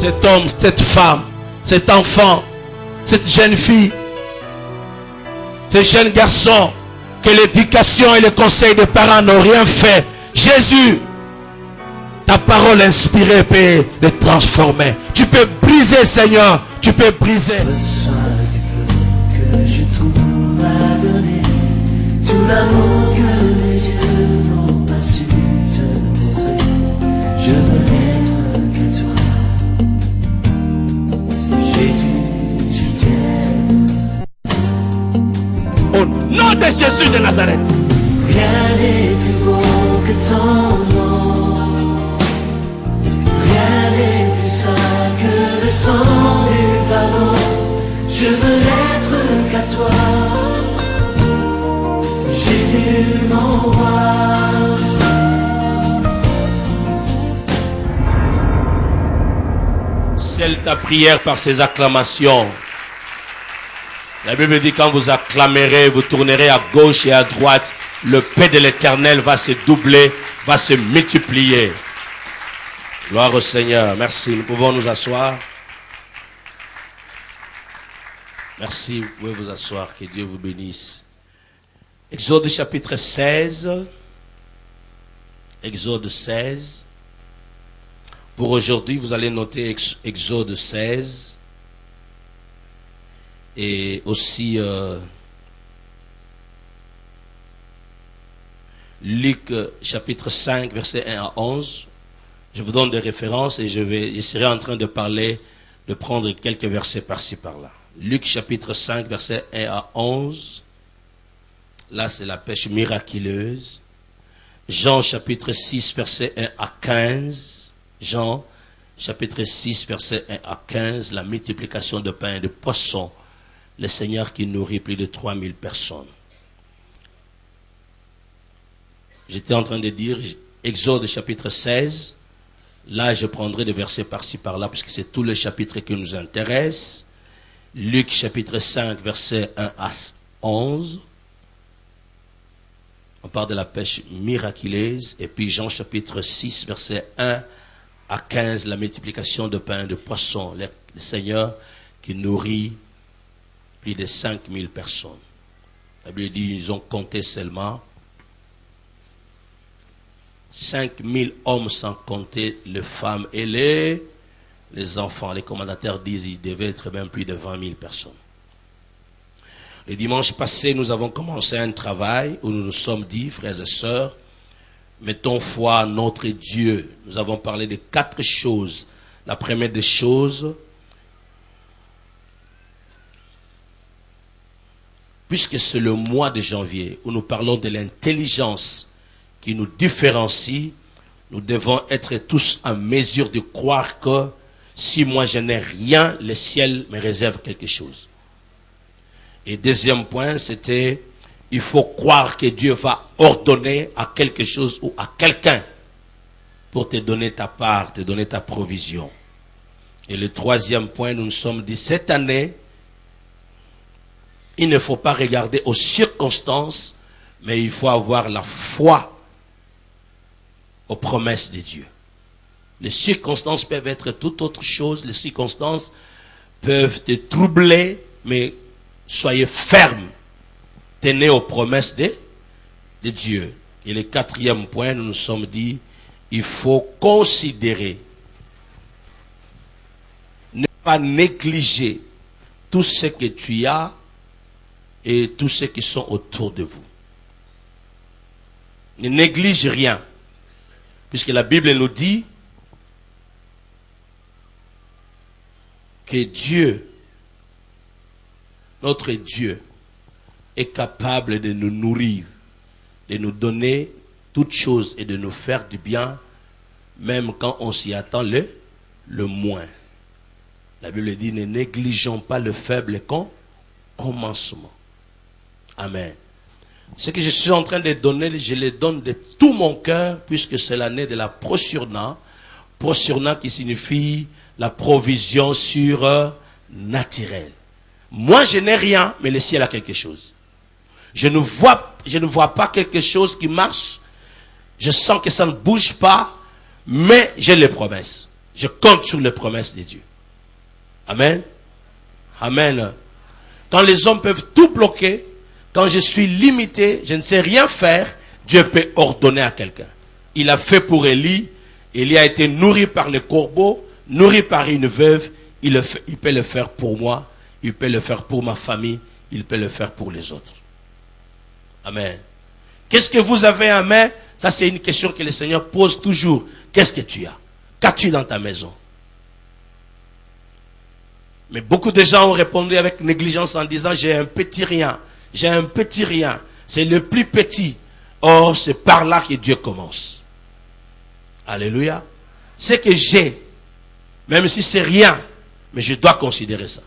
cet homme, cette femme, cet enfant, cette jeune fille, ce jeune garçon, que l'éducation et le conseil des parents n'ont rien fait. Jésus, ta parole inspirée peut les transformer. Tu peux briser, Seigneur. Tu peux briser. Reçois du peu que je trouve à donner, tout l'amour que mes yeux n'ont pas su te montrer. Je veux n'être que toi. Jésus, je t'aime. Au nom de Jésus de Nazareth. Rien n'est plus beau que ton nom. Rien n'est plus saint que le sang du pardon. Je veux n'être qu'à toi, Jésus mon roi. Scelle ta prière par ces acclamations. La Bible dit quand vous acclamerez, vous tournerez à gauche et à droite, le paix de l'Éternel va se doubler, va se multiplier. Gloire au Seigneur. Merci. Nous pouvons nous asseoir. Merci. Vous pouvez vous asseoir. Que Dieu vous bénisse. Exode chapitre 16. Exode 16. Pour aujourd'hui, vous allez noter Exode 16. Et aussi Luc chapitre 5, verset 1 à 11. Je vous donne des références et je serai en train de parler, de prendre quelques versets par-ci par-là. Luc chapitre 5, verset 1 à 11. Là, c'est la pêche miraculeuse. Jean chapitre 6, verset 1 à 15. Jean chapitre 6, verset 1 à 15. La multiplication de pain et de poissons. Le Seigneur qui nourrit plus de 3000 personnes. J'étais en train de dire Exode chapitre 16. Là, je prendrai des versets par-ci par-là, puisque c'est tout le chapitre qui nous intéresse. Luc chapitre 5, verset 1 à 11. On parle de la pêche miraculeuse. Et puis Jean chapitre 6, verset 1 à 15, la multiplication de pain et de poissons. Le Seigneur qui nourrit plus de 5000 personnes. La Bible dit ils ont compté seulement 5000 hommes sans compter les femmes et les enfants. Les commentateurs disent qu'il devait être même plus de 20 000 personnes. Le dimanche passé, nous avons commencé un travail où nous nous sommes dit, frères et sœurs, mettons foi à notre Dieu. Nous avons parlé de 4 choses. La première des choses, puisque c'est le mois de janvier où nous parlons de l'intelligence qui nous différencie, nous devons être tous en mesure de croire que si moi je n'ai rien, le ciel me réserve quelque chose. Et deuxième point, c'était, il faut croire que Dieu va ordonner à quelque chose ou à quelqu'un pour te donner ta part, te donner ta provision. Et le troisième point, nous nous sommes dit, cette année, il ne faut pas regarder aux circonstances, mais il faut avoir la foi aux promesses de Dieu. Les circonstances peuvent être toute autre chose, les circonstances peuvent te troubler, mais soyez fermes, tenez aux promesses de Dieu. Et le quatrième point, nous nous sommes dit, il faut considérer, ne pas négliger tout ce que tu as et tous ceux qui sont autour de vous. Ne néglige rien. Puisque la Bible nous dit que Dieu, notre Dieu, est capable de nous nourrir, de nous donner toutes choses et de nous faire du bien, même quand on s'y attend le moins. La Bible dit, ne négligeons pas le faible commencement. Amen. Ce que je suis en train de donner, je le donne de tout mon cœur, puisque c'est l'année de la prosurna. Prosurna qui signifie la provision surnaturelle. Moi, je n'ai rien, mais le ciel a quelque chose. Je ne vois pas quelque chose qui marche. Je sens que ça ne bouge pas, mais j'ai les promesses. Je compte sur les promesses de Dieu. Amen. Amen. Quand les hommes peuvent tout bloquer, quand je suis limité, je ne sais rien faire, Dieu peut ordonner à quelqu'un. Il a fait pour Élie. Élie a été nourri par les corbeaux, nourri par une veuve. Il peut le faire pour moi. Il peut le faire pour ma famille. Il peut le faire pour les autres. Amen. Qu'est-ce que vous avez en main? Ça, c'est une question que le Seigneur pose toujours. Qu'est-ce que tu as? Qu'as-tu dans ta maison? Mais beaucoup de gens ont répondu avec négligence en disant, j'ai un petit rien. J'ai un petit rien. C'est le plus petit. Or, c'est par là que Dieu commence. Alléluia. Ce que j'ai, même si c'est rien, mais je dois considérer ça.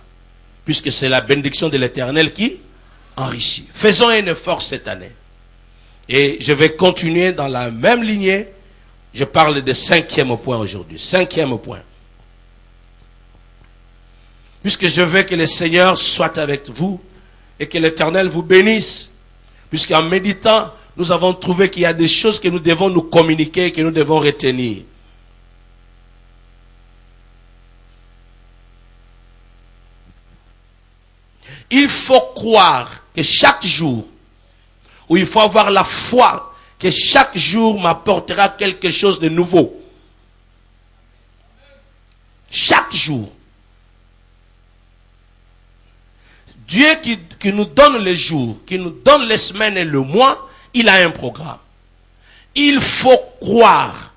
Puisque c'est la bénédiction de l'Éternel qui enrichit. Faisons un effort cette année. Et je vais continuer dans la même lignée. Je parle de 5e point aujourd'hui. 5e point. Puisque je veux que le Seigneur soit avec vous et que l'Éternel vous bénisse. Puisqu'en méditant, nous avons trouvé qu'il y a des choses que nous devons nous communiquer, que nous devons retenir. Il faut croire que chaque jour, ou il faut avoir la foi que chaque jour m'apportera quelque chose de nouveau. Chaque jour. Dieu qui nous donne les jours, qui nous donne les semaines et le mois, il a un programme. Il faut croire.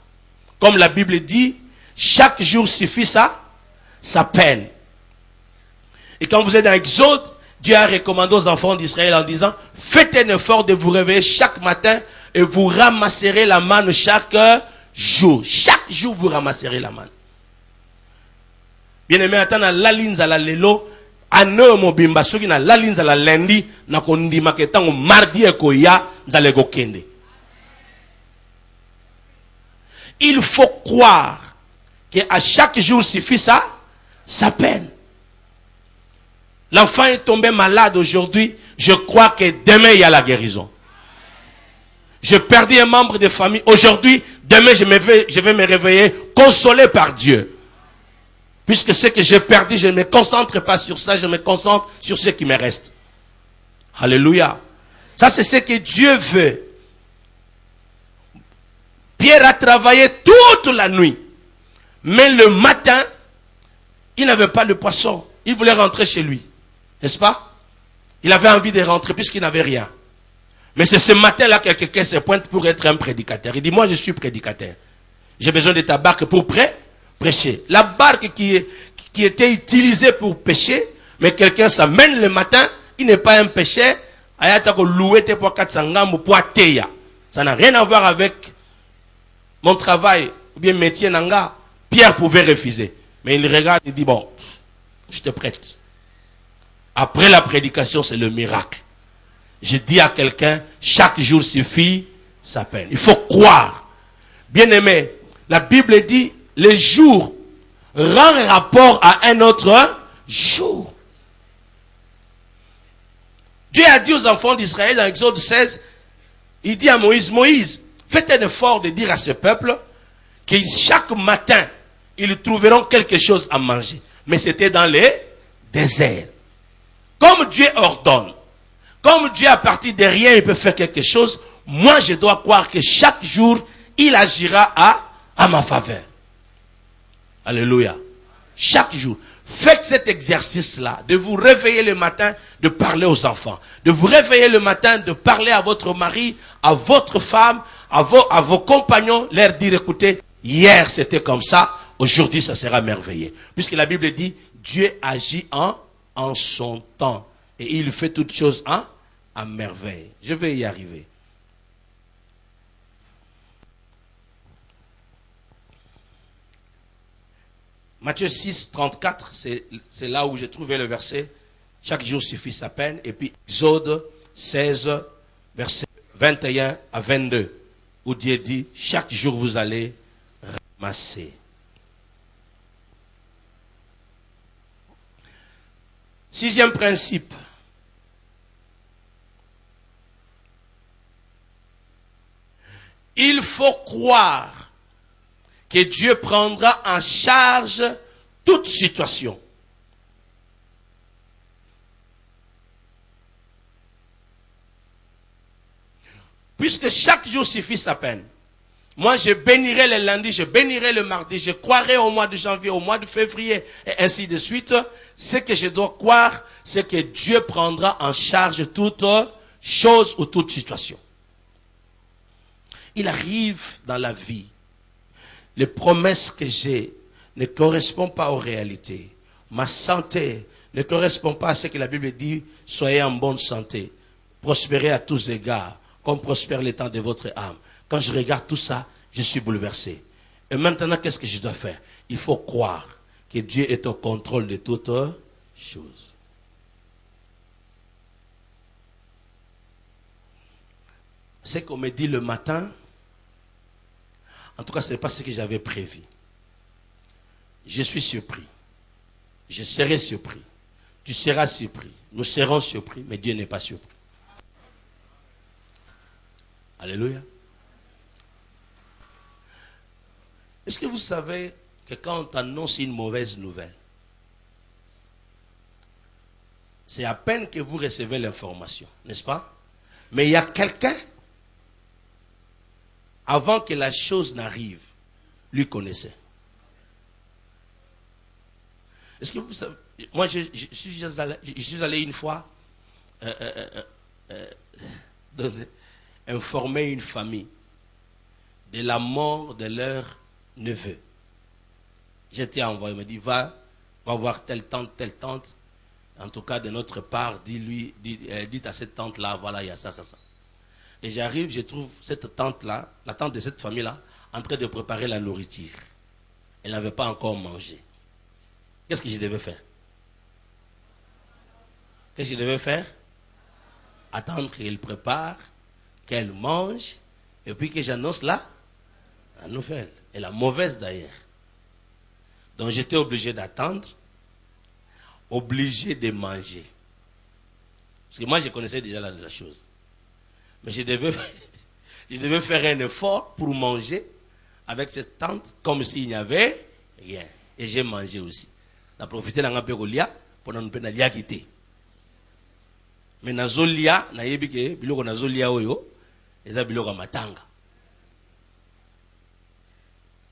Comme la Bible dit, chaque jour suffit sa peine. Et quand vous êtes dans Exode, Dieu a recommandé aux enfants d'Israël en disant, faites un effort de vous réveiller chaque matin et vous ramasserez la manne chaque jour. Chaque jour, vous ramasserez la manne. Bien aimé, attends, la ligne à la lelo, ane mobimba soki na la ligne à la lundi, na kondima ketango mardi ekoya, nzale go kende. Il faut croire qu'à chaque jour suffit sa peine. L'enfant est tombé malade aujourd'hui. Je crois que demain, il y a la guérison. Je perdis un membre de famille. Aujourd'hui, demain, je vais me réveiller consolé par Dieu. Puisque ce que j'ai perdu, je ne me concentre pas sur ça. Je me concentre sur ce qui me reste. Alléluia. Ça, c'est ce que Dieu veut. Pierre a travaillé toute la nuit. Mais le matin, il n'avait pas de poisson. Il voulait rentrer chez lui. N'est-ce pas? Il avait envie de rentrer puisqu'il n'avait rien. Mais c'est ce matin-là que quelqu'un se pointe pour être un prédicateur. Il dit, moi je suis prédicateur. J'ai besoin de ta barque pour prêcher. La barque qui était utilisée pour pêcher, mais quelqu'un s'amène le matin, il n'est pas un pêcheur. Ça n'a rien à voir avec mon travail ou bien métier nanga. Pierre pouvait refuser. Mais il regarde et dit, bon, je te prête. Après la prédication, c'est le miracle. Je dis à quelqu'un, chaque jour suffit sa peine. Il faut croire. Bien aimé, la Bible dit, les jours rendent rapport à un autre jour. Dieu a dit aux enfants d'Israël dans Exode 16, il dit à Moïse, Moïse, faites un effort de dire à ce peuple que chaque matin, ils trouveront quelque chose à manger. Mais c'était dans les déserts. Comme Dieu ordonne, comme Dieu à partir de rien, il peut faire quelque chose, moi je dois croire que chaque jour, il agira à ma faveur. Alléluia. Chaque jour. Faites cet exercice-là, de vous réveiller le matin, de parler aux enfants. De vous réveiller le matin, de parler à votre mari, à votre femme, à vos compagnons, leur dire, écoutez, hier c'était comme ça, aujourd'hui ça sera merveilleux. Puisque la Bible dit, Dieu agit en son temps. Et il fait toutes choses à merveille. Je vais y arriver. Matthieu 6, 34, c'est là où j'ai trouvé le verset. Chaque jour suffit sa peine. Et puis Exode 16, verset 21 à 22, où Dieu dit, chaque jour vous allez ramasser. Sixième principe. Il faut croire que Dieu prendra en charge toute situation. Puisque chaque jour suffit sa peine. Moi, je bénirai le lundi, je bénirai le mardi, je croirai au mois de janvier, au mois de février, et ainsi de suite. Ce que je dois croire, c'est que Dieu prendra en charge toute chose ou toute situation. Il arrive dans la vie, les promesses que j'ai ne correspondent pas aux réalités. Ma santé ne correspond pas à ce que la Bible dit, soyez en bonne santé, prospérez à tous égards, comme prospère le temps de votre âme. Quand je regarde tout ça, je suis bouleversé. Et maintenant, qu'est-ce que je dois faire? Il faut croire que Dieu est au contrôle de toutes choses. Ce qu'on me dit le matin, en tout cas, ce n'est pas ce que j'avais prévu. Je suis surpris. Je serai surpris. Tu seras surpris. Nous serons surpris, mais Dieu n'est pas surpris. Alléluia. Est-ce que vous savez que quand on t'annonce une mauvaise nouvelle, c'est à peine que vous recevez l'information, n'est-ce pas? Mais il y a quelqu'un, avant que la chose n'arrive, lui connaissait. Est-ce que vous savez? Moi, je suis allé une fois informer une famille de la mort de leur neveu. J'étais envoyé, il me dit, va voir telle tante. En tout cas, de notre part, dites à cette tante-là, voilà, il y a ça. Et j'arrive, je trouve cette tante-là, la tante de cette famille-là, en train de préparer la nourriture. Elle n'avait pas encore mangé. Qu'est-ce que je devais faire? Qu'est-ce que je devais faire? Attendre qu'elle prépare, qu'elle mange, et puis que j'annonce la nouvelle. Et la mauvaise d'ailleurs. Donc j'étais obligé d'attendre, obligé de manger. Parce que moi je connaissais déjà la chose. Mais je devais faire un effort pour manger avec cette tante comme s'il n'y avait rien. Et j'ai mangé aussi. On a profité d'un peu de lia pendant une peine de lia quitter. Mais nazolia, na yebike, biloko nazolia oyo, eza biloko matanga.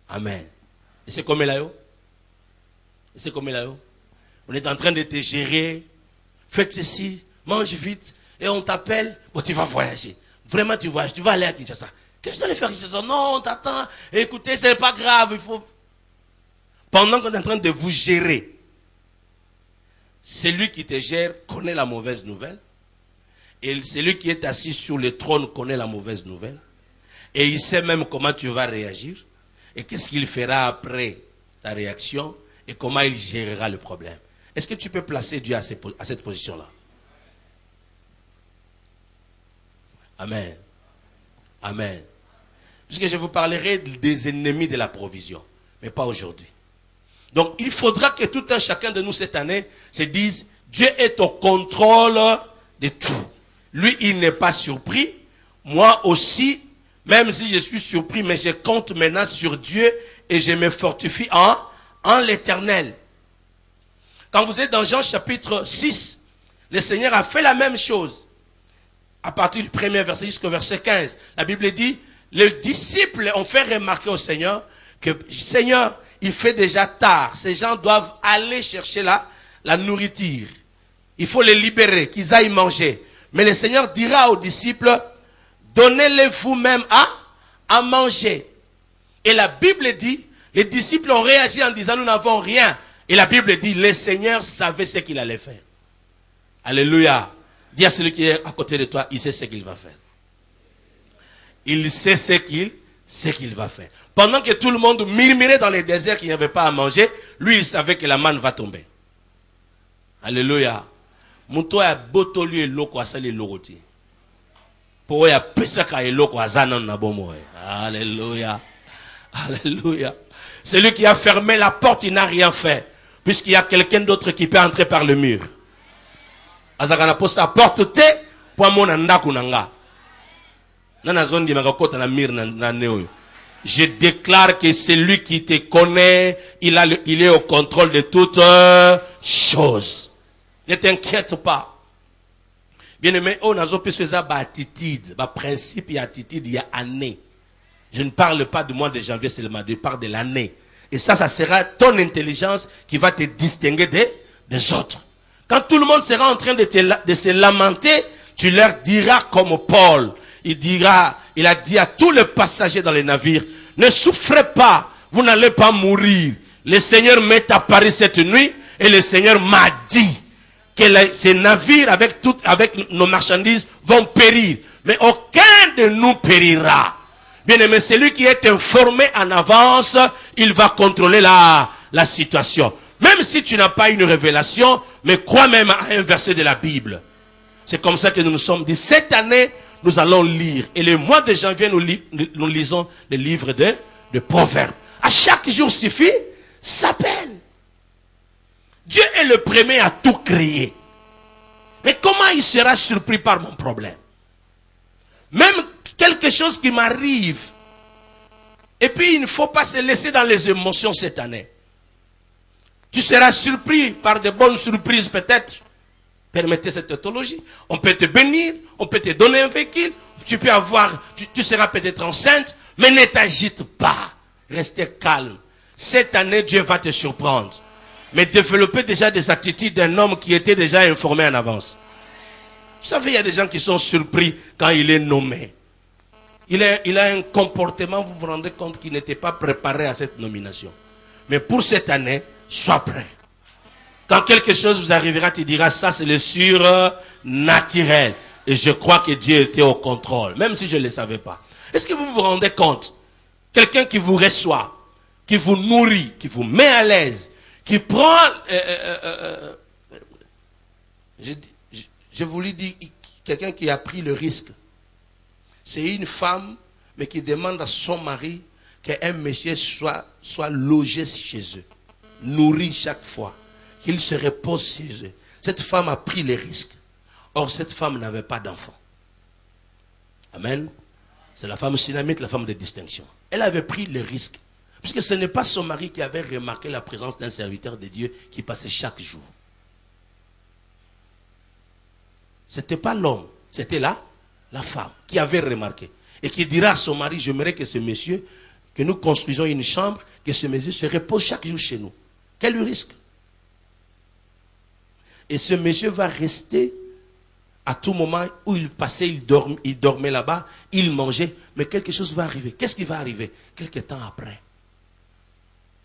Amen. Et c'est comme là yo. Et c'est comme là yo. On est en train de te gérer. Faites ceci, mange vite. Et on t'appelle. Bon, tu vas voyager. Vraiment, tu voyages. Tu vas aller à Kinshasa. Qu'est-ce que tu vas aller faire à Kinshasa? Non, on t'attend. Écoutez, c'est pas grave. Il faut. Pendant qu'on est en train de vous gérer, celui qui te gère connaît la mauvaise nouvelle. Et celui qui est assis sur le trône connaît la mauvaise nouvelle. Et il sait même comment tu vas réagir. Et qu'est-ce qu'il fera après ta réaction. Et comment il gérera le problème. Est-ce que tu peux placer Dieu à cette position-là? Amen. Amen. Puisque je vous parlerai des ennemis de la provision. Mais pas aujourd'hui. Donc il faudra que tout un chacun de nous cette année se dise, Dieu est au contrôle de tout. Lui, il n'est pas surpris. Moi aussi, même si je suis surpris, mais je compte maintenant sur Dieu et je me fortifie en l'Éternel. Quand vous êtes dans Jean chapitre 6, le Seigneur a fait la même chose. À partir du premier verset jusqu'au verset 15, la Bible dit, les disciples ont fait remarquer au Seigneur que, Seigneur, il fait déjà tard. Ces gens doivent aller chercher la nourriture. Il faut les libérer, qu'ils aillent manger. Mais le Seigneur dira aux disciples, donnez-les vous-même à manger. Et la Bible dit, les disciples ont réagi en disant, nous n'avons rien. Et la Bible dit, le Seigneur savait ce qu'il allait faire. Alléluia. Dis à celui qui est à côté de toi, il sait ce qu'il va faire. Il sait ce qu'il va faire. Pendant que tout le monde murmurait dans les déserts qu'il n'y avait pas à manger, lui il savait que la manne va tomber. Alléluia. Muto ya botolu eloko asali logoti. Po ya pesaka eloko azana na bomo. Alléluia. Alléluia. Celui qui a fermé la porte, il n'a rien fait. Puisqu'il y a quelqu'un d'autre qui peut entrer par le mur. Azakana po sa porte te po amona ndaku nanga. Nana zondi makakota na mir na neo. Je déclare que c'est lui qui te connaît, il est au contrôle de toutes choses. Ne t'inquiète pas. Bien aimé, on a plus attitude, principe et attitude il y a année. Je ne parle pas du mois de janvier seulement, je parle de l'année. Et ça sera ton intelligence qui va te distinguer des autres. Quand tout le monde sera en train de se lamenter, tu leur diras comme Paul. Il a dit à tous les passagers dans les navires, ne souffrez pas, vous n'allez pas mourir. Le Seigneur m'est apparu cette nuit et le Seigneur m'a dit que ces navires avec nos marchandises vont périr. Mais aucun de nous périra. Bien aimé, celui qui est informé en avance, il va contrôler la situation. Même si tu n'as pas une révélation, mais crois même à un verset de la Bible. C'est comme ça que nous nous sommes dit, cette année, nous allons lire. Et le mois de janvier, nous lisons les livres de Proverbes. À chaque jour suffit sa peine. Dieu est le premier à tout créer. Mais comment il sera surpris par mon problème? Même quelque chose qui m'arrive. Et puis il ne faut pas se laisser dans les émotions cette année. Tu seras surpris par de bonnes surprises peut-être. Permettez cette tautologie. On peut te bénir, on peut te donner un véhicule. Tu peux avoir, tu seras peut-être enceinte, mais ne t'agite pas. Restez calme. Cette année, Dieu va te surprendre. Mais développer déjà des attitudes d'un homme qui était déjà informé en avance. Vous savez, il y a des gens qui sont surpris quand il est nommé. Il a un comportement, vous vous rendez compte qu'il n'était pas préparé à cette nomination. Mais pour cette année, sois prêt. Quand quelque chose vous arrivera, tu diras, ça c'est le surnaturel. Et je crois que Dieu était au contrôle, même si je ne le savais pas. Est-ce que vous vous rendez compte? Quelqu'un qui vous reçoit, qui vous nourrit, qui vous met à l'aise, qui prend... je vous l'ai dit, quelqu'un qui a pris le risque. C'est une femme, mais qui demande à son mari qu'un monsieur soit logé chez eux, nourri chaque fois, qu'il se repose chez eux. Cette femme a pris le risque. Or, cette femme n'avait pas d'enfant. Amen. C'est la femme synamite, la femme de distinction. Elle avait pris le risque. Puisque ce n'est pas son mari qui avait remarqué la présence d'un serviteur de Dieu qui passait chaque jour. Ce n'était pas l'homme, c'était la femme qui avait remarqué. Et qui dira à son mari, j'aimerais que ce monsieur, que nous construisons une chambre, que ce monsieur se repose chaque jour chez nous. Quel risque? Et ce monsieur va rester à tout moment où il passait, il dormait là-bas, il mangeait, mais quelque chose va arriver. Qu'est-ce qui va arriver? Quelque temps après,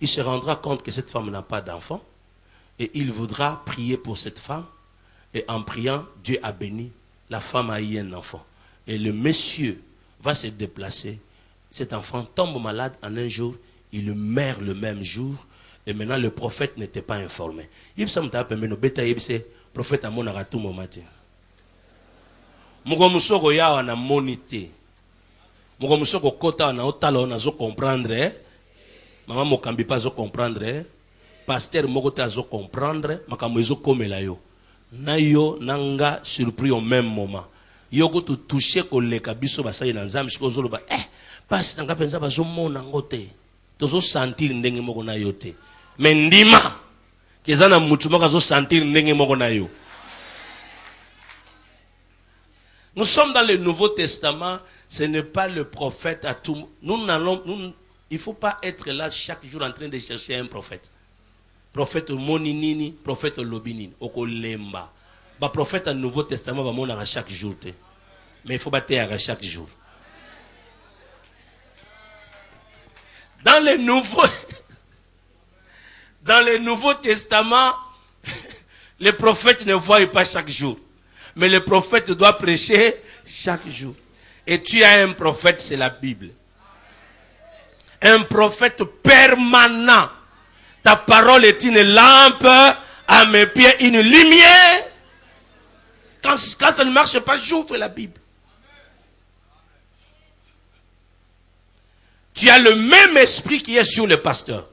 il se rendra compte que cette femme n'a pas d'enfant et il voudra prier pour cette femme. Et en priant, Dieu a béni. La femme a eu un enfant. Et le monsieur va se déplacer. Cet enfant tombe malade en un jour. Il meurt le même jour. Et maintenant, le prophète n'était pas informé. Il me le prophète a monara tout moment. Mugomusoko ya na monité. Mugomusoko kota na otalo na zo comprendre. Maman mokambi pas zo comprendre. Pasteur mokota zo comprendre. Makambo zo komela yo. Na yo nanga surpris au même moment. Yoko to toucher koleka biso basali na nzambe siko zolo ba pasi nanga penza bazo mona ngote. Tozo sentir ndenge moko na yo te. Mais ndima kezana mutu moko zo sentir ndenge moko na yo. Nous sommes dans le Nouveau Testament, ce n'est pas le prophète à tout. Il ne faut pas être là chaque jour en train de chercher un prophète. Prophète Moninini, prophète Lobinini, Okolemba. Bah prophète au Nouveau Testament, bah mon à chaque jour. Mais il faut battre à chaque jour. Dans le Nouveau Testament, les prophètes ne voient pas chaque jour. Mais le prophète doit prêcher chaque jour. Et tu as un prophète, c'est la Bible. Un prophète permanent. Ta parole est une lampe à mes pieds, une lumière. Quand ça ne marche pas, j'ouvre la Bible. Tu as le même esprit qui est sur le pasteur.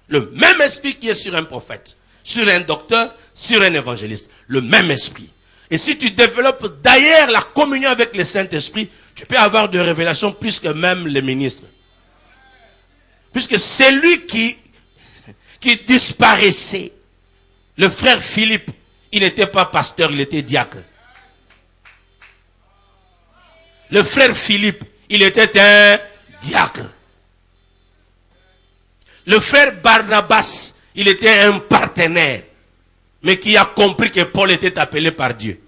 Le même esprit qui est sur un prophète. Sur un docteur, sur un évangéliste. Le même esprit. Et si tu développes d'ailleurs la communion avec le Saint-Esprit, tu peux avoir de révélations plus que même les ministres. Puisque c'est lui qui disparaissait. Le frère Philippe, il n'était pas pasteur, il était diacre. Le frère Philippe, il était un diacre. Le frère Barnabas, il était un partenaire, mais qui a compris que Paul était appelé par Dieu.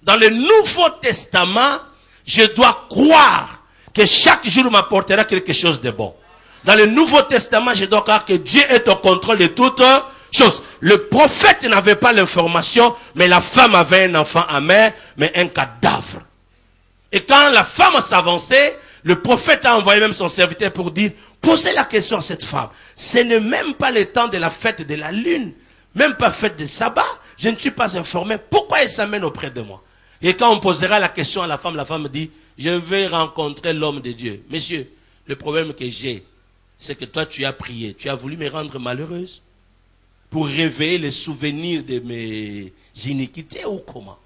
Dans le Nouveau Testament, je dois croire que chaque jour m'apportera quelque chose de bon. Dans le Nouveau Testament, je dois croire que Dieu est au contrôle de toutes choses. Le prophète n'avait pas l'information, mais la femme avait un enfant amer, mais un cadavre. Et quand la femme s'avançait, le prophète a envoyé même son serviteur pour dire, posez la question à cette femme. Ce n'est même pas le temps de la fête de la lune, même pas fête de sabbat. Je ne suis pas informé. Pourquoi elle s'amène auprès de moi? Et quand on posera la question à la femme dit, je vais rencontrer l'homme de Dieu. Monsieur, le problème que j'ai, c'est que toi tu as prié, tu as voulu me rendre malheureuse pour réveiller les souvenirs de mes iniquités ou comment?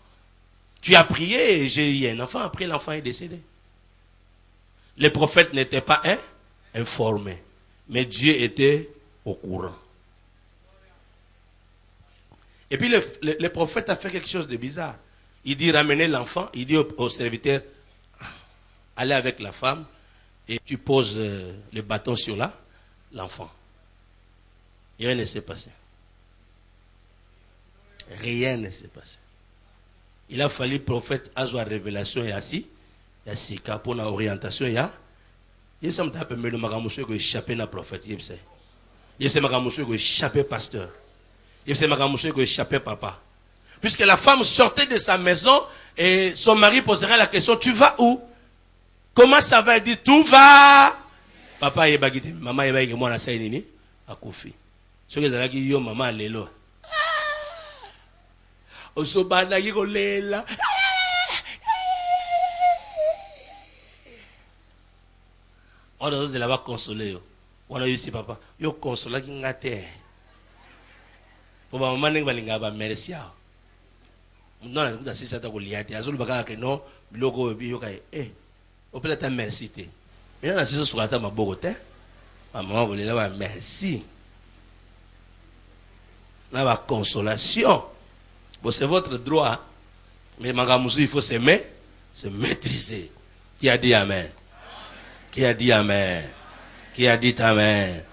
Tu as prié et j'ai eu un enfant, après l'enfant est décédé. Les prophètes n'étaient pas informés, mais Dieu était au courant. Et puis le prophète a fait quelque chose de bizarre. Il dit ramenez l'enfant, il dit au serviteur, allez avec la femme et tu poses le bâton sur l'enfant. Et rien ne s'est passé. Rien ne s'est passé. Il a fallu le prophète avoir révélation et assis. Il y a six cas pour l'orientation. Il y a ce que je me suis échappé dans le prophète. Il y a ce que je me suis échappé pasteur. Il y a ce que je me suis échappé papa. Puisque la femme sortait de sa maison et son mari posera la question, tu vas où? Comment ça va? Il dit, tout va. Papa est bagité, maman est bagité, moi, la saïnini, à Kofi. Ce que j'ai dit, yo, maman, l'élo. Osobana, yiko, l'éla. On a dit, là-bas, consoler. On a eu ici, papa. Yo, consoler, qui n'a terre. Pour ma maman, n'est pas merci. Non, on a dit, c'est ça, on a dit, que non, logo, eh. On peut être merci. Mais on a dit, sur la table, maman, vous voulez merci. La consolation. Bon, c'est votre droit. Mais il faut se maîtriser. Qui a dit Amen? Qui a dit Amen? Qui a dit Amen?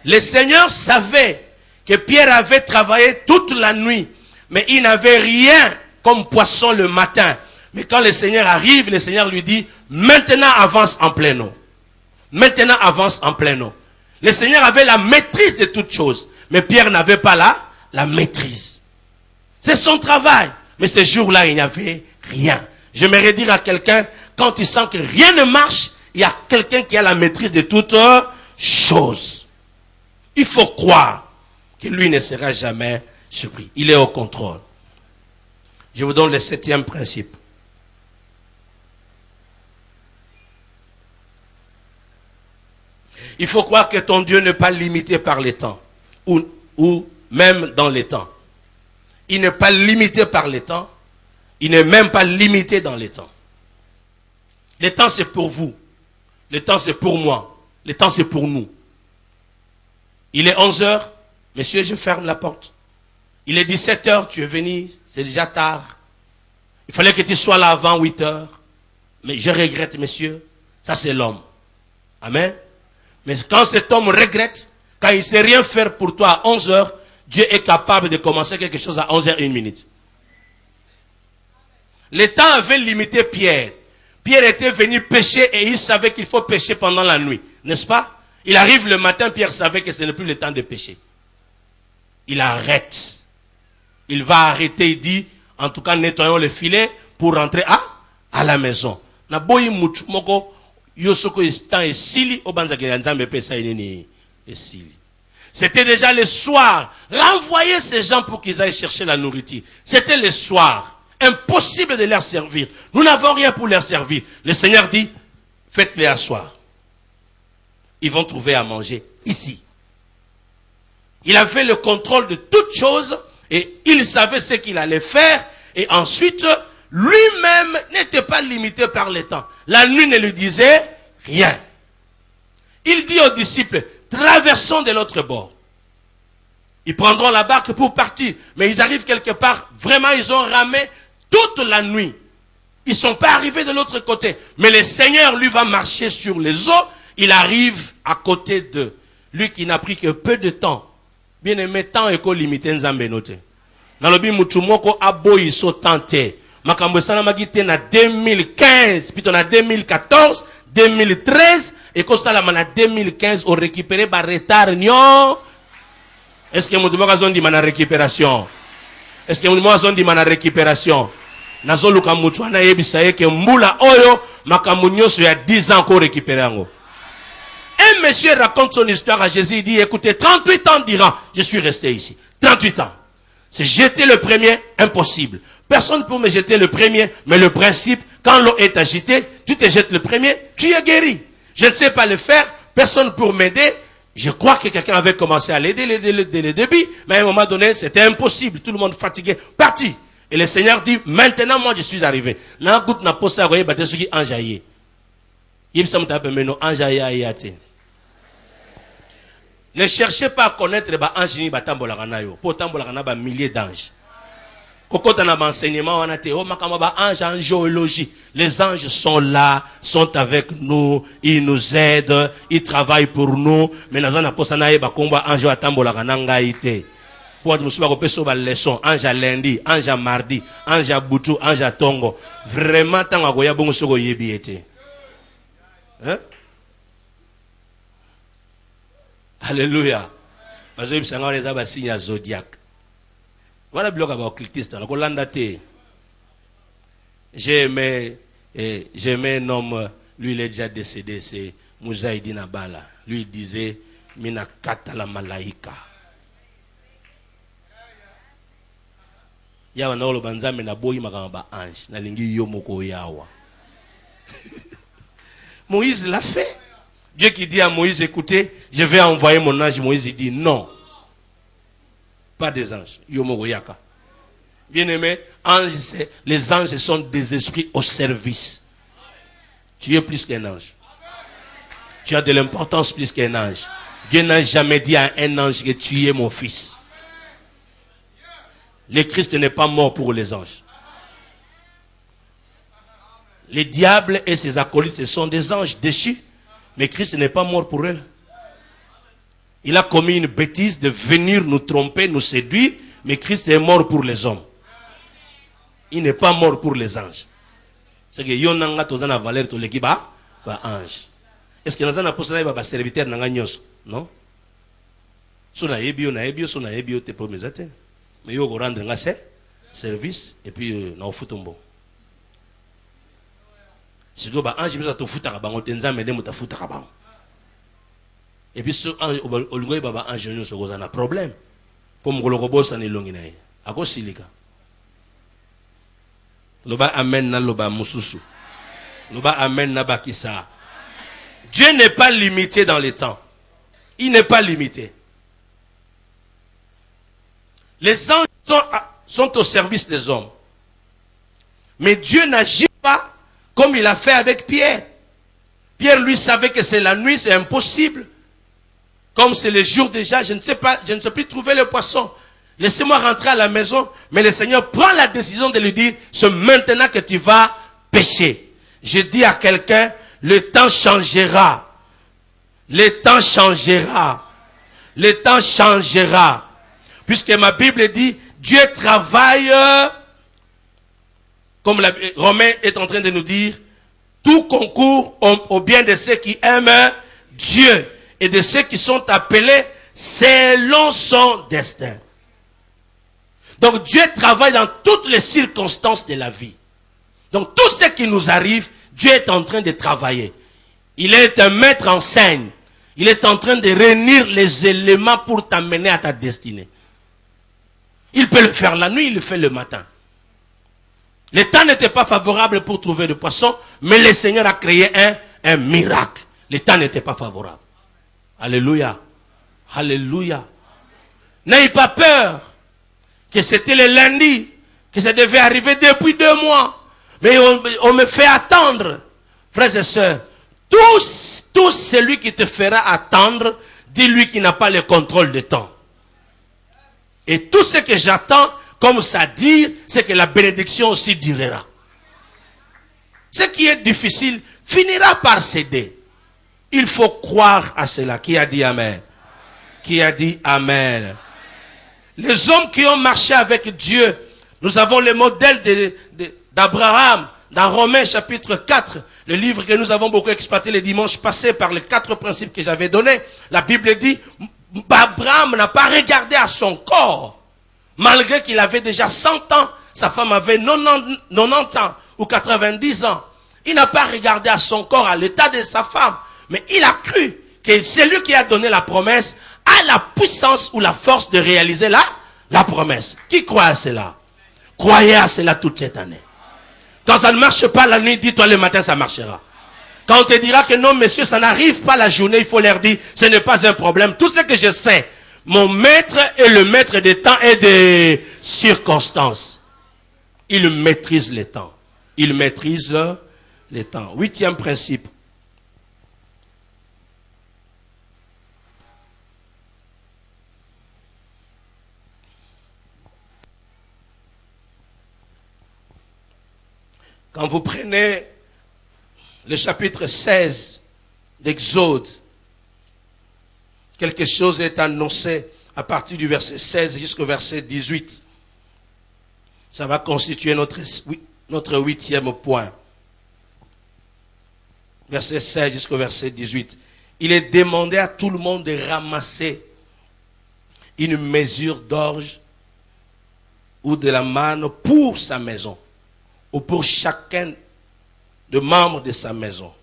Le Seigneur savait que Pierre avait travaillé toute la nuit, mais il n'avait rien comme poisson le matin. Mais quand le Seigneur arrive, le Seigneur lui dit, maintenant avance en plein eau. Maintenant avance en plein eau. Le Seigneur avait la maîtrise de toutes choses, mais Pierre n'avait pas la maîtrise. C'est son travail. Mais ce jour-là, il n'y avait rien. J'aimerais dire à quelqu'un, quand tu sens que rien ne marche, il y a quelqu'un qui a la maîtrise de toutes choses. Il faut croire que lui ne sera jamais surpris. Il est au contrôle. Je vous donne le 7e principe. Il faut croire que ton Dieu n'est pas limité par les temps. Ou même dans les temps. Il n'est pas limité par les temps. Il n'est même pas limité dans les temps. Le temps c'est pour vous. Le temps c'est pour moi. Le temps c'est pour nous. Il est 11 heures. Monsieur, je ferme la porte. Il est 17 heures. Tu es venu. C'est déjà tard. Il fallait que tu sois là avant 8 heures. Mais je regrette, monsieur. Ça c'est l'homme. Amen. Mais quand cet homme regrette, quand il ne sait rien faire pour toi à 11 heures, Dieu est capable de commencer quelque chose à 11 heures 1 minute. Le temps avait limité Pierre. Pierre était venu pêcher et il savait qu'il faut pêcher pendant la nuit. N'est-ce pas? Il arrive le matin, Pierre savait que ce n'est plus le temps de pêcher. Il arrête. Il va arrêter, il dit, en tout cas nettoyons le filet pour rentrer à la maison. C'était déjà le soir. Renvoyez ces gens pour qu'ils aillent chercher la nourriture. C'était le soir. Impossible de leur servir. Nous n'avons rien pour leur servir. Le Seigneur dit, faites-les asseoir. Ils vont trouver à manger ici. Il avait le contrôle de toutes choses et il savait ce qu'il allait faire. Et ensuite, lui-même n'était pas limité par le temps. La nuit ne lui disait Rien. Il dit aux disciples, traversons de l'autre bord. Ils prendront la barque pour partir. Mais ils arrivent quelque part. Vraiment, ils ont ramé toute la nuit. Ils ne sont pas arrivés de l'autre côté. Mais le Seigneur, lui, va marcher sur les eaux. Il arrive à côté d'eux. Lui qui n'a pris que peu de temps. Bien aimé, temps est limité nzambe noté. Dans le bimutu moko aboyi so tenté. Makambo salamagite na 2015, puis on a 2014, 2013, et quand ça la 2015, on récupéré par retard, non? Est-ce que nous avons dit ma récupération? Est-ce que nous avons dit ma récupération? Nazolu kamutu na yebisaye ke mbula oyo makambo nyoso ya 10 ans qu'on récupéré ango. Un monsieur raconte son histoire à Jésus, il dit, écoutez, 38 ans durant, je suis resté ici. 38 ans. C'est jeter le premier, impossible. Personne ne peut me jeter le premier, mais le principe, quand l'eau est agitée, tu te jettes le premier, tu es guéri. Je ne sais pas le faire, personne pour m'aider. Je crois que quelqu'un avait commencé à l'aider le début, mais à un moment donné, c'était impossible. Tout le monde fatigué, parti. Et le Seigneur dit, maintenant moi je suis arrivé. Ne cherchez pas à connaître les anges ni batambolaganayo. Pour tambolagana milliers d'anges. Quand on a enseignement, on a dit, oh, anges en géologie. Les anges sont là, sont avec nous, ils nous aident, ils travaillent pour nous. Mais nous avons posé na yeba komba ange atambolagana ite. Pour nous souba ko ba leçon, ange à lundi, ange à mardi, ange à butu, ange à tongo. Vraiment tant agoya bongo soko yebi ete. Hein? Alléluia. Les signes zodiac. Voilà le blog à occultiste. J'ai aimé un homme, lui il est déjà décédé, c'est Mouzaïdi Nabala. Lui il disait Mina katala malaika. Yawa na olo banzame na boyi makamba ange. Na lingi yomoko yawa. Moïse l'a fait. Dieu qui dit à Moïse, écoutez, je vais envoyer mon ange. Moïse dit non. Pas des anges. Yomogoyaka. Bien aimé, les anges sont des esprits au service. Tu es plus qu'un ange. Tu as de l'importance plus qu'un ange. Dieu n'a jamais dit à un ange que tu es mon fils. Le Christ n'est pas mort pour les anges. Les diables et ses acolytes, ce sont des anges déchus. Mais Christ n'est pas mort pour eux. Il a commis une bêtise de venir nous tromper, nous séduire. Mais Christ est mort pour les hommes. Il n'est pas mort pour les anges. C'est que yonanga tozana valeur to l'équipe ba ange. Est-ce que nous avons posé ba serviteur nanga nyos? Non. Sona ebio na ebio sona ebio te promesate. Mais yo go rendre nga service et puis na ofutombo. Si tu as un ange, tu as foutu à bango, tu as foutu à bango. Et puis ce ange, tu as un problème. Comme tu as un problème, à quoi silika? Loba amen na loba mususu. Loba amen na bakisa. Dieu n'est pas limité dans les temps. Il n'est pas limité. Les anges sont au service des hommes. Mais Dieu n'agit pas comme il a fait avec Pierre. Pierre, lui, savait que c'est la nuit, c'est impossible. Comme c'est le jour déjà, je ne sais pas, je ne sais plus trouver le poisson. Laissez-moi rentrer à la maison. Mais le Seigneur prend la décision de lui dire, c'est maintenant que tu vas pécher. Je dis à quelqu'un, le temps changera. Le temps changera. Le temps changera. Puisque ma Bible dit, Dieu travaille... Comme Romain est en train de nous dire, tout concourt au bien de ceux qui aiment Dieu et de ceux qui sont appelés selon son destin. Donc Dieu travaille dans toutes les circonstances de la vie. Donc tout ce qui nous arrive, Dieu est en train de travailler. Il est un maître en scène. Il est en train de réunir les éléments pour t'amener à ta destinée. Il peut le faire la nuit, il le fait le matin. Le temps n'était pas favorable pour trouver le poisson, mais le Seigneur a créé un miracle. Le temps n'était pas favorable. Alléluia. Alléluia. N'ayez pas peur que c'était le lundi, que ça devait arriver depuis 2 mois. Mais on me fait attendre. Frères et sœurs, Tout celui qui te fera attendre, dis-lui qu'il n'a pas le contrôle du temps. Et tout ce que j'attends, comme ça dit, c'est que la bénédiction aussi durera. Ce qui est difficile finira par céder. Il faut croire à cela. Qui a dit Amen? Qui a dit Amen? Les hommes qui ont marché avec Dieu, nous avons le modèle d'Abraham dans Romains chapitre 4, le livre que nous avons beaucoup exploité le dimanche passé par les 4 principes que j'avais donnés. La Bible dit, Abraham n'a pas regardé à son corps, malgré qu'il avait déjà 100 ans, sa femme avait 90 ans ou 90 ans. Il n'a pas regardé à son corps, à l'état de sa femme, mais il a cru que celui qui a donné la promesse a la puissance ou la force de réaliser la promesse. Qui croit à cela? Croyez à cela toute cette année. Quand ça ne marche pas la nuit, dis-toi le matin, ça marchera. Quand on te dira que non, monsieur, ça n'arrive pas la journée, il faut leur dire, ce n'est pas un problème. Tout ce que je sais, mon maître est le maître des temps et des circonstances. Il maîtrise les temps. Il maîtrise les temps. 8e principe. Quand vous prenez le chapitre 16 d'Exode, quelque chose est annoncé à partir du verset 16 jusqu'au verset 18. Ça va constituer notre 8e point. Verset 16 jusqu'au verset 18. Il est demandé à tout le monde de ramasser une mesure d'orge ou de la manne pour sa maison, ou pour chacun des membres de sa maison.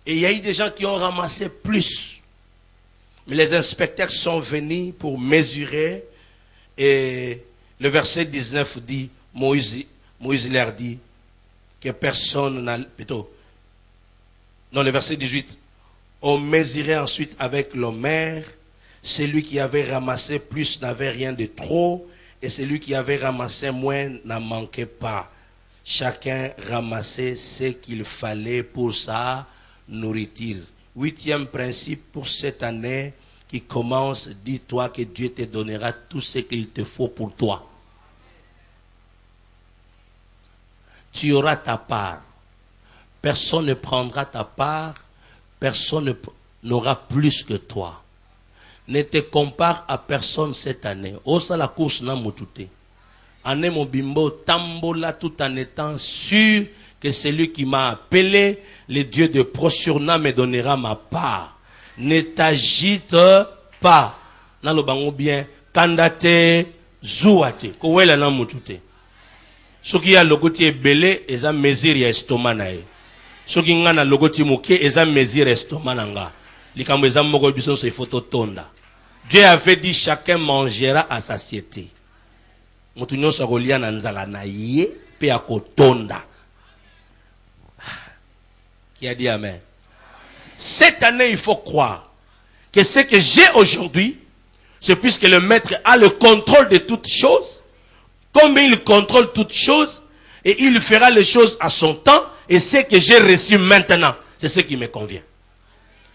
Et il y a eu des gens qui ont ramassé plus. Mais les inspecteurs sont venus pour mesurer. Et le verset 19 dit, Moïse leur dit que personne n'a... Plutôt, non, le verset 18, on mesurait ensuite avec l'homère. Celui qui avait ramassé plus n'avait rien de trop. Et celui qui avait ramassé moins n'en manquait pas. Chacun ramassait ce qu'il fallait pour sa nourriture. 8e principe pour cette année qui commence, dis-toi que Dieu te donnera tout ce qu'il te faut pour toi. Tu auras ta part. Personne ne prendra ta part. Personne n'aura plus que toi. Ne te compare à personne cette année. Osa la course na mutute. Ane mon bimbo tambola tout en étant sûr que celui qui m'a appelé, le Dieu de Prosurna me donnera ma part. Ne t'agite pas. Na lo bango bien. Kandate zouate. Kowela na mutute. Soki ya logoti ebele eza mesure ya estomac na ye. Soki nga na logoti muke eza mesure estomac na nga. Likambo eza moko biso so ifoto tonda. Dieu avait dit chacun mangera à satiété. Mutu nyonso akolia na nzala na ye pe akotonda. Qui a dit amen? Cette année, il faut croire que ce que j'ai aujourd'hui, c'est puisque le maître a le contrôle de toutes choses. Comme il contrôle toutes choses, et il fera les choses à son temps, et ce que j'ai reçu maintenant, c'est ce qui me convient.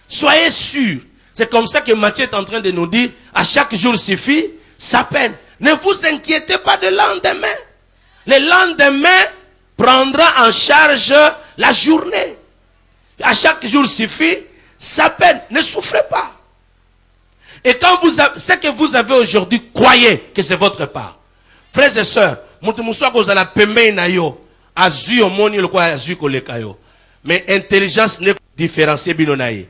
Soyez sûrs. C'est comme ça que Matthieu est en train de nous dire, à chaque jour suffit sa peine. Ne vous inquiétez pas de lendemain. Le lendemain prendra en charge la journée. À chaque jour suffit sa peine. Ne souffrez pas. Et quand vous avez, ce que vous avez aujourd'hui, croyez que c'est votre part. Frères et sœurs, mais intelligence n'est différenciée binonaï.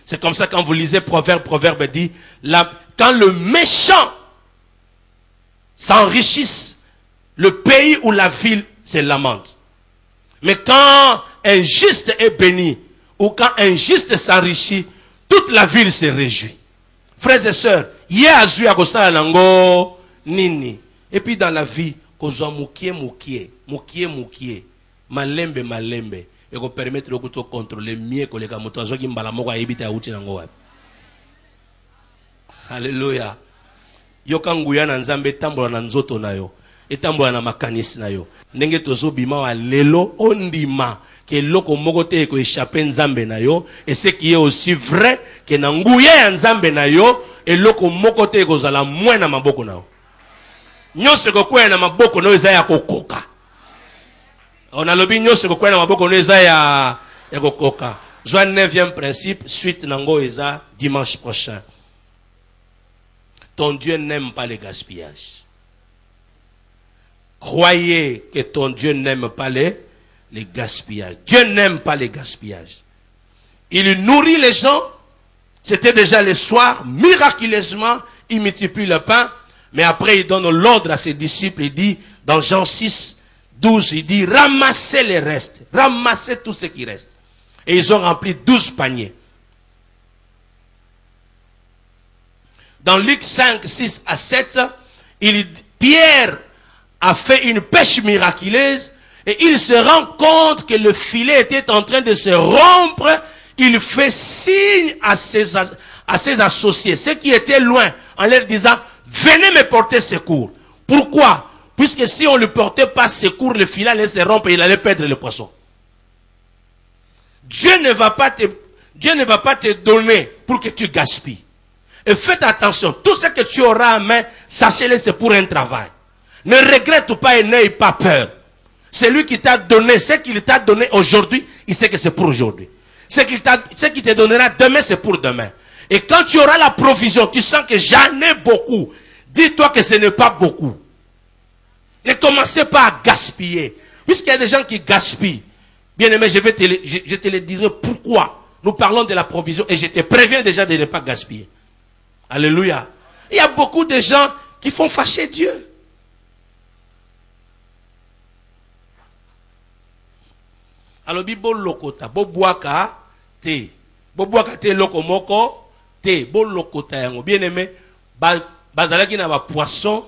C'est comme ça quand vous lisez Proverbe dit, quand le méchant s'enrichisse, le pays ou la ville se lamente. Mais quand un juste est béni, ou quand un juste s'enrichit, toute la ville se réjouit. Frères et sœurs, nini. Et puis dans la vie, malembe, et qu'on permette de contrôler mieux que les camoutons qui m'balamoko a évité à outil n'ango. Alléluia. Yokanguya na nzambe tambola na nzoto na yo. etambola na makanisi na yo. Ndenge tozo bima wa lelo ondima que loko moko te ko échapper nzambe na yo, et ce qui est aussi vrai que na nguya ya nzambe na yo et loko moko te ko zala moins na maboko na yo. Nyonso ko kwa na maboko no eza ya kokoka. On a lobi nyonso ko kwa na maboko no eza ya kokoka. Joa 9e principe, suite nango eza dimanche prochain. Ton Dieu n'aime pas le gaspillage. Croyez que ton Dieu n'aime pas les gaspillages. Dieu n'aime pas les gaspillages. Il nourrit les gens. C'était déjà le soir. Miraculeusement, il multiplie le pain. Mais après, il donne l'ordre à ses disciples. Il dit, dans Jean 6, 12, il dit, ramassez les restes. Ramassez tout ce qui reste. Et ils ont rempli 12 paniers. Dans Luc 5, 6 à 7, Pierre a fait une pêche miraculeuse et il se rend compte que le filet était en train de se rompre. Il fait signe à ses associés, ceux qui étaient loin, en leur disant, venez me porter secours. Pourquoi? Puisque si on ne lui portait pas secours, le filet allait se rompre et il allait perdre le poisson. Dieu ne va pas te donner pour que tu gaspilles. Et faites attention, tout ce que tu auras en main, sachez-le, c'est pour un travail. Ne regrette pas et n'aie pas peur. C'est lui qui t'a donné, ce qu'il t'a donné aujourd'hui, il sait que c'est pour aujourd'hui. Ce qu'il te donnera demain, c'est pour demain. Et quand tu auras la provision, tu sens que j'en ai beaucoup. Dis-toi que ce n'est pas beaucoup. Ne commencez pas à gaspiller. Puisqu'il y a des gens qui gaspillent. Bien aimé, je te le dirai pourquoi. Nous parlons de la provision et je te préviens déjà de ne pas gaspiller. Alléluia. Il y a beaucoup de gens qui font fâcher Dieu. Alors, bo lokota, bo boaka te. Bo boaka te loko moko te. Bo lokota yango. Bien aimé, bazalaki na ba poisson,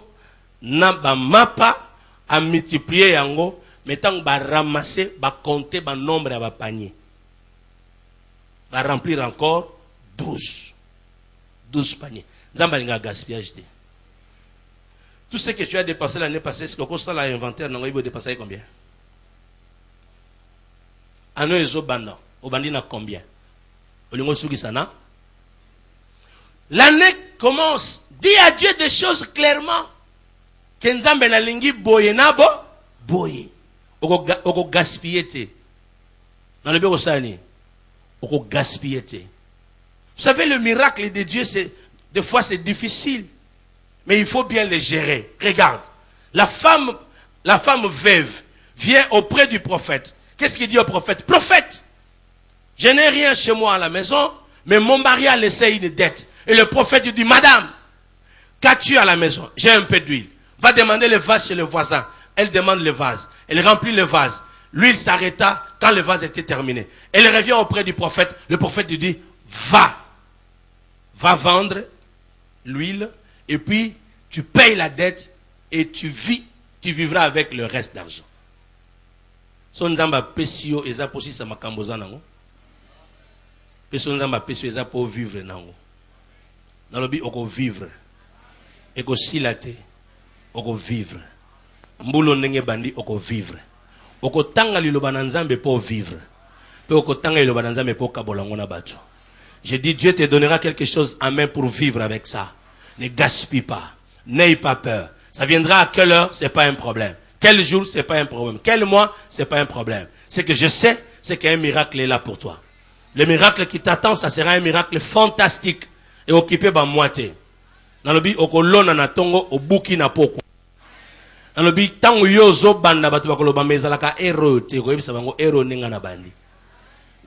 na ba mapa, a multiplier yango, mettant ba ramasser, ba compter ba nombre à ba panier. Ba remplir encore 12. 12 paniers. Zambalinga gaspillage. Tout ce que tu as dépassé l'année passée, est-ce que ça l'inventaire, non, il va dépasser combien? Ano ezo banda. Obandi na combien? Olingo sugi sana. L'année commence. Dis à Dieu des choses clairement. Kenzambe na lingi boye nabo boye. Oko gaspiller te. Dans le bureau sani. Oko gaspiller te. Vous savez, le miracle de Dieu, des fois c'est difficile. Mais il faut bien le gérer. Regarde. La femme veuve vient auprès du prophète. Qu'est-ce qu'il dit au prophète? Prophète, je n'ai rien chez moi à la maison, mais mon mari a laissé une dette. Et le prophète lui dit, madame, qu'as-tu à la maison? J'ai un peu d'huile. Va demander le vase chez le voisin. Elle demande le vase. Elle remplit le vase. L'huile s'arrêta quand le vase était terminé. Elle revient auprès du prophète. Le prophète lui dit, va vendre l'huile et puis tu payes la dette et tu vivras avec le reste d'argent. Son nzamba pesio eza posi sa makamboza nango. Peso nzamba pesio eza pour vivre nango. Nalobi oko vivre. Eko silate oko vivre. Mbulo ndenge bandi oko vivre. Oko tanga liloba na nzambe pour vivre. Pe oko tanga liloba na nzambe pour kabolango na bato. Je dis, Dieu te donnera quelque chose en main pour vivre avec ça. Ne gaspille pas. N'aie pas peur. Ça viendra à quelle heure, c'est pas un problème. Quel jour, c'est pas un problème. Quel mois, c'est pas un problème. Ce que je sais, c'est qu'un miracle est là pour toi. Le miracle qui t'attend, ça sera un miracle fantastique. Et occupé par moitié. Dans le but, okolona na tongo, obuki na poko. Dans le but, tango yozo banda batu bakoloba mezalaka ero te, ko yebisa bango ero ninga na bandi.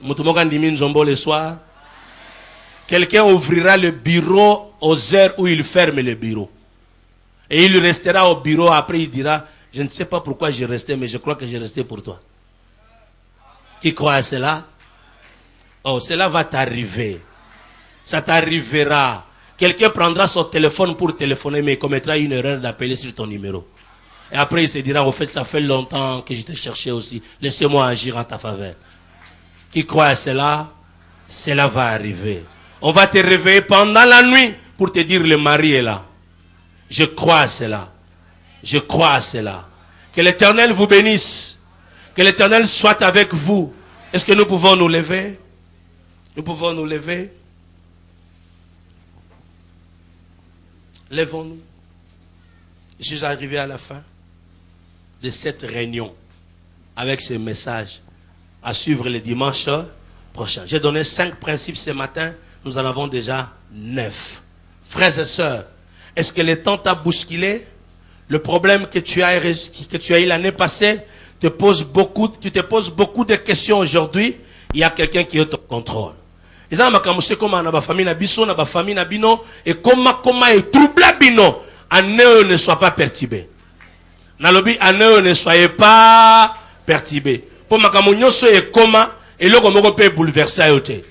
Mutu moka ndimi nzombo le soir. Quelqu'un ouvrira le bureau aux heures où il ferme le bureau. Et il restera au bureau, après il dira, je ne sais pas pourquoi j'ai resté, mais je crois que j'ai resté pour toi. Qui croit à cela? Oh, cela va t'arriver. Ça t'arrivera. Quelqu'un prendra son téléphone pour téléphoner, mais il commettra une erreur d'appeler sur ton numéro. Et après il se dira, au fait, ça fait longtemps que je te cherchais aussi. Laissez-moi agir en ta faveur. Qui croit à cela? Cela va arriver. On va te réveiller pendant la nuit pour te dire le mari est là. Je crois à cela. Je crois à cela. Que l'Éternel vous bénisse. Que l'Éternel soit avec vous. Est-ce que nous pouvons nous lever? Nous pouvons nous lever. Lèvons-nous. Je suis arrivé à la fin de cette réunion avec ce message à suivre le dimanche prochain. J'ai donné 5 principes ce matin. Nous en avons déjà 9. Frères et sœurs, est-ce que le temps t'a bousculé? Le problème que tu as eu l'année passée tu te poses beaucoup de questions aujourd'hui. Il y a quelqu'un qui est au contrôle. Et ça, comment na famille na biso na famille na bino et comment est troublé bino. Année ne soit pas perturbé. Nalobi année ne soyez pas perturbé. Pour makamunyo so et comment et le comment peut bouleverser ayote.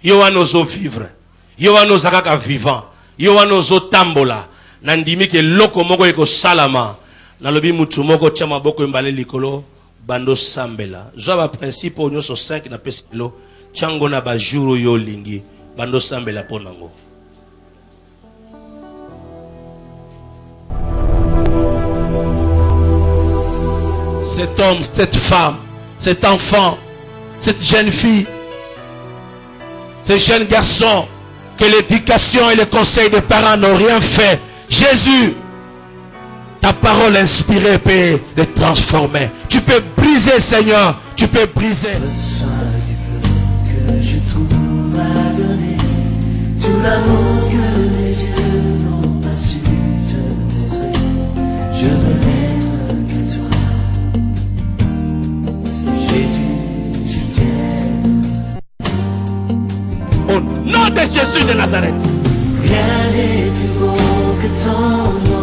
Yo wa nozo vivre. Yo wa nozo kaka vivant. Yo wa nozo tambola. Nandimi ke loko moko eko salama. Nalobi mutu moko chama boko mbale likolo bando sambela. Zo ba principe onyo so 5 na pesilo. Chango na ba juro yo lingi bando sambela ponango. Cet homme, cette femme, cet enfant, cette jeune fille, ce jeune garçon, que l'éducation et le conseil des parents n'ont rien fait. Jésus, ta parole inspirée peut les transformer. Tu peux briser, Seigneur, tu peux briser. Reçois du peu que je trouve à donner, tout l'amour que mes yeux n'ont pas su te montrer. Je veux n'être qu'à toi. Jésus, je t'aime. Au nom de Jésus de Nazareth. Rien n'est plus beau que ton nom.